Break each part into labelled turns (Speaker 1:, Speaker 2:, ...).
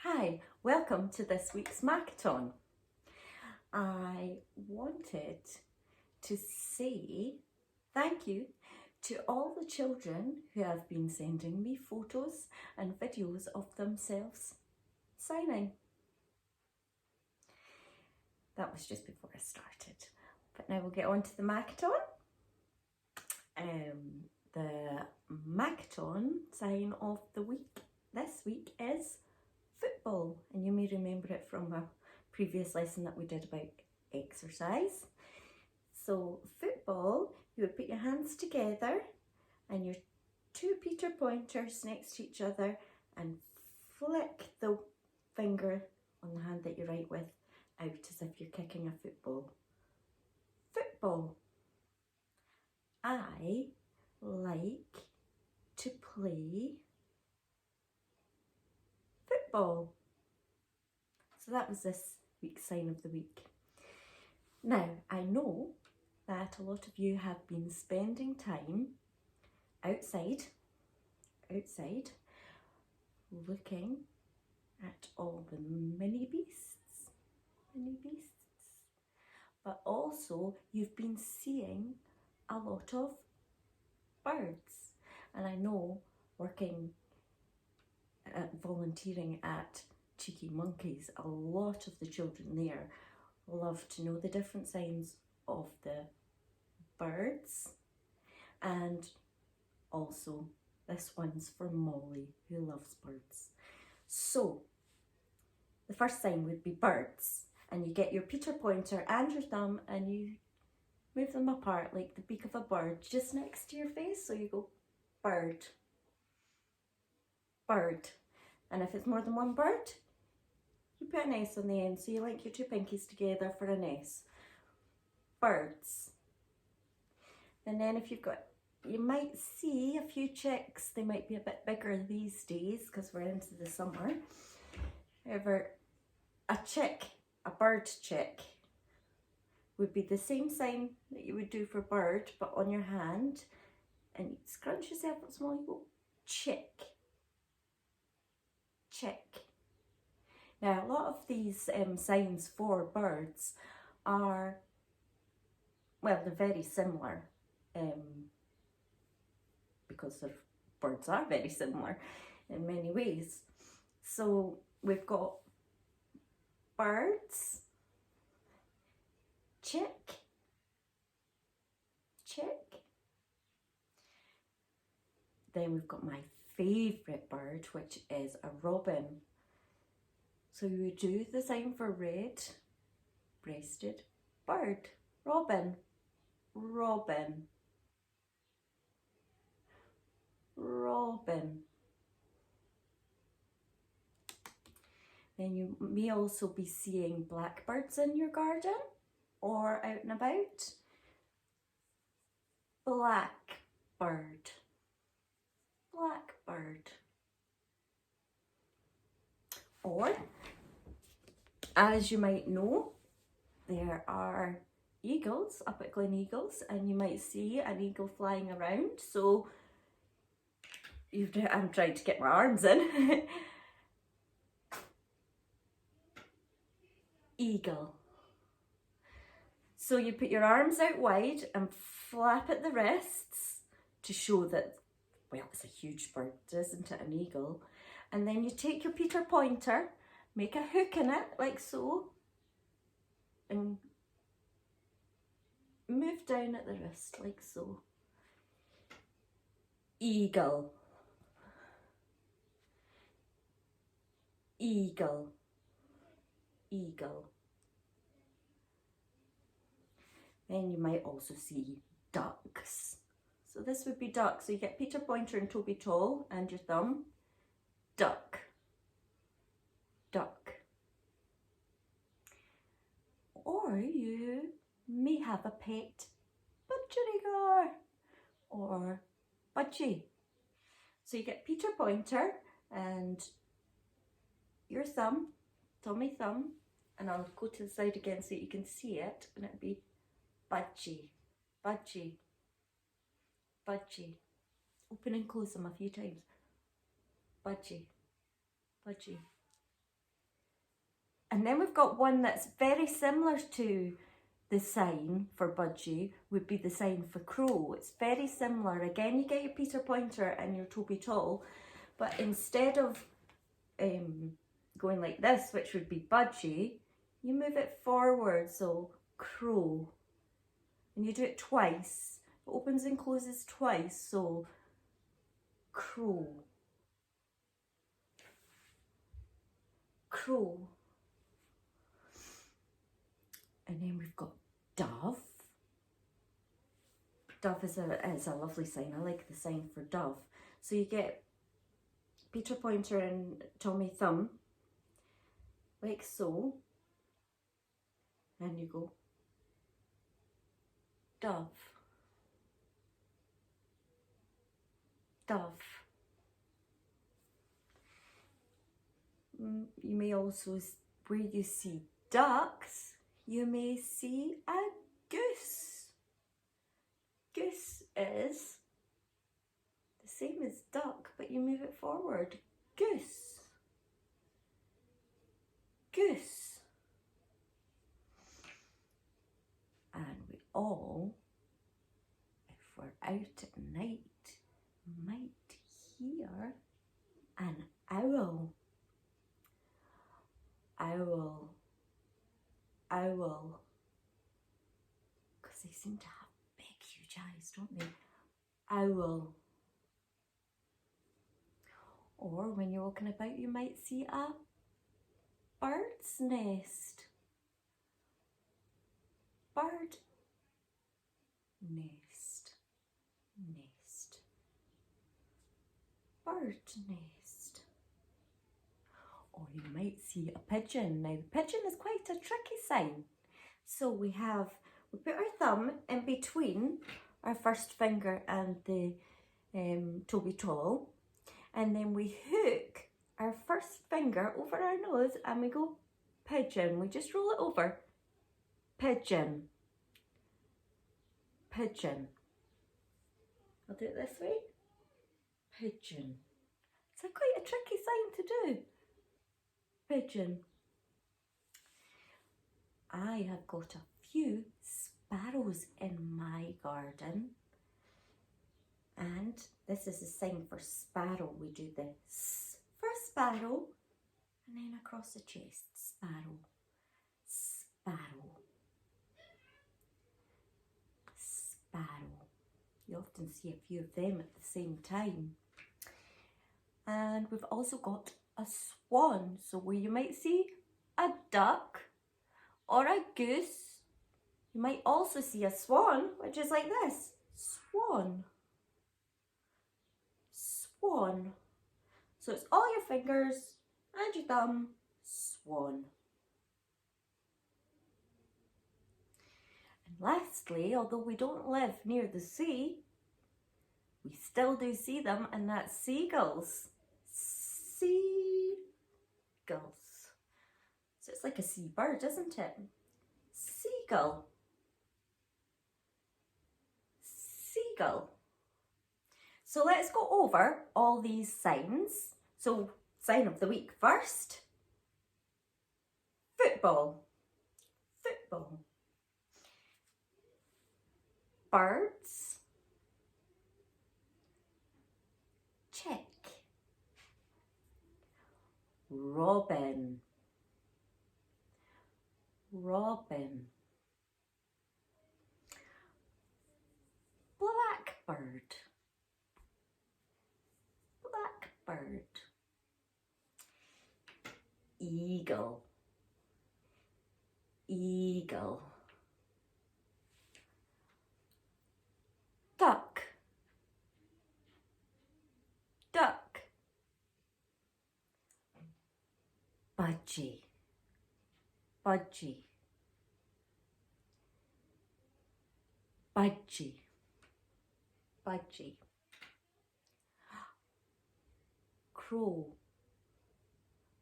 Speaker 1: Hi, welcome to this week's Makaton. I wanted to say thank you to all the children who have been sending me photos and videos of themselves signing. That was just before I started, but now we'll get on to the Makaton. The Makaton sign of the week this week is football, and you may remember it from a previous lesson that we did about exercise. So football, you would put your hands together and your two Peter pointers next to each other and flick the finger on the hand that you write with out as if you're kicking a football. Football. I like to play football. So that was this week's sign of the week. Now, I know that a lot of you have been spending time outside, looking at all the mini beasts, but also you've been seeing a lot of birds. And I know working volunteering at Cheeky Monkeys, a lot of the children there love to know the different signs of the birds, and also this one's for Molly, who loves birds. So the first sign would be birds, and you get your Peter pointer and your thumb and you move them apart like the beak of a bird just next to your face, so you go bird, bird. And if it's more than one bird, you put an S on the end, so you link your two pinkies together for an S. Birds. And then if you've got, you might see a few chicks. They might be a bit bigger these days because we're into the summer. However, a chick, a bird chick, would be the same sign that you would do for bird, but on your hand. And you scrunch yourself up small, you go chick. Chick. Now, a lot of these signs for birds are, well, they're very similar because birds are very similar in many ways. So we've got birds, chick, chick. Then we've got my favourite bird, which is a robin. So you would do the sign for red-breasted bird. Robin, robin, robin. Then you may also be seeing blackbirds in your garden or out and about. Blackbird, blackbird. Or, as you might know, there are eagles up at Glen Eagles, and you might see an eagle flying around. So I'm trying to get my arms in. Eagle. So you put your arms out wide and flap at the wrists to show that, well, it's a huge bird, isn't it, an eagle? And then you take your Peter pointer, make a hook in it, like so, and move down at the wrist, like so. Eagle. Eagle. Eagle. Then you might also see ducks. So this would be duck. So you get Peter pointer and Toby Tall and your thumb. Duck. Duck. Or you may have a pet budgerigar or budgie. So you get Peter pointer and your thumb, Tommy thumb, and I'll go to the side again so you can see it, and it'll be budgie, budgie, budgie. Open and close them a few times. Budgie, budgie, And then we've got one that's very similar to the sign for budgie, would be the sign for crow. It's very similar. Again, you get your Peter Pointer and your Toby Tall, but instead of going like this, which would be budgie, you move it forward, so crow. And you do it twice. It opens and closes twice, so crow. Crow. And then we've got dove. Dove is a lovely sign. I like the sign for dove. So you get Peter Pointer and Tommy Thumb, like so. And you go dove. Dove. You may also, where you see ducks, you may see a goose. Goose is the same as duck, but you move it forward. Goose. Goose. And we all, if we're out at night, might hear an owl. Owl. Owl. Because they seem to have big, huge eyes, don't they? Owl. Or when you're walking about, you might see a bird's nest. Bird nest. Nest. Bird nest. Or you might see a pigeon. Now, the pigeon is quite a tricky sign. So we put our thumb in between our first finger and the Toby Tall, and then we hook our first finger over our nose and we go pigeon. We just roll it over. Pigeon. Pigeon. I'll do it this way. Pigeon. It's quite a tricky sign to do. Pigeon. I have got a few sparrows in my garden, and this is a sign for sparrow. We do the S for sparrow and then across the chest. Sparrow. Sparrow. Sparrow. You often see a few of them at the same time. And we've also got a swan, so where you might see a duck or a goose, you might also see a swan, which is like this. Swan. Swan. So it's all your fingers and your thumb. Swan. And lastly, although we don't live near the sea, we still do see them, and that's seagulls. Seagulls. So it's like a seabird, isn't it? Seagull. Seagull. So let's go over all these signs. So sign of the week first. Football. Football. Birds. Check. Robin. Robin. Blackbird. Blackbird. Eagle. Eagle. Duck. Duck. Budgie. Budgie. Budgie. Budgie. Crow.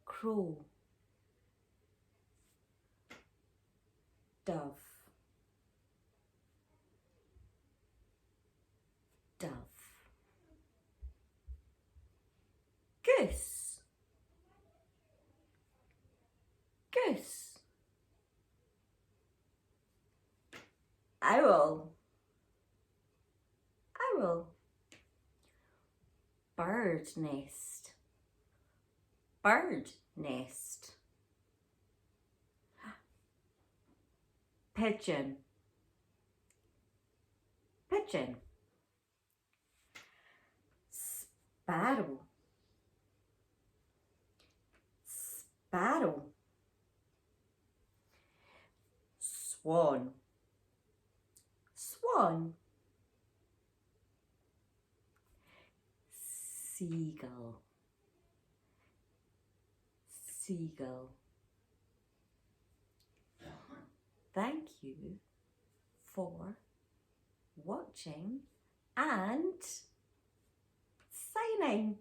Speaker 1: Crow. Dove. Dove. Goose. Goose. Owl. Owl. Bird nest. Bird nest. Pigeon. Pigeon. Sparrow. Sparrow. Swan. Swan. Seagull. Seagull. Thank you for watching and signing.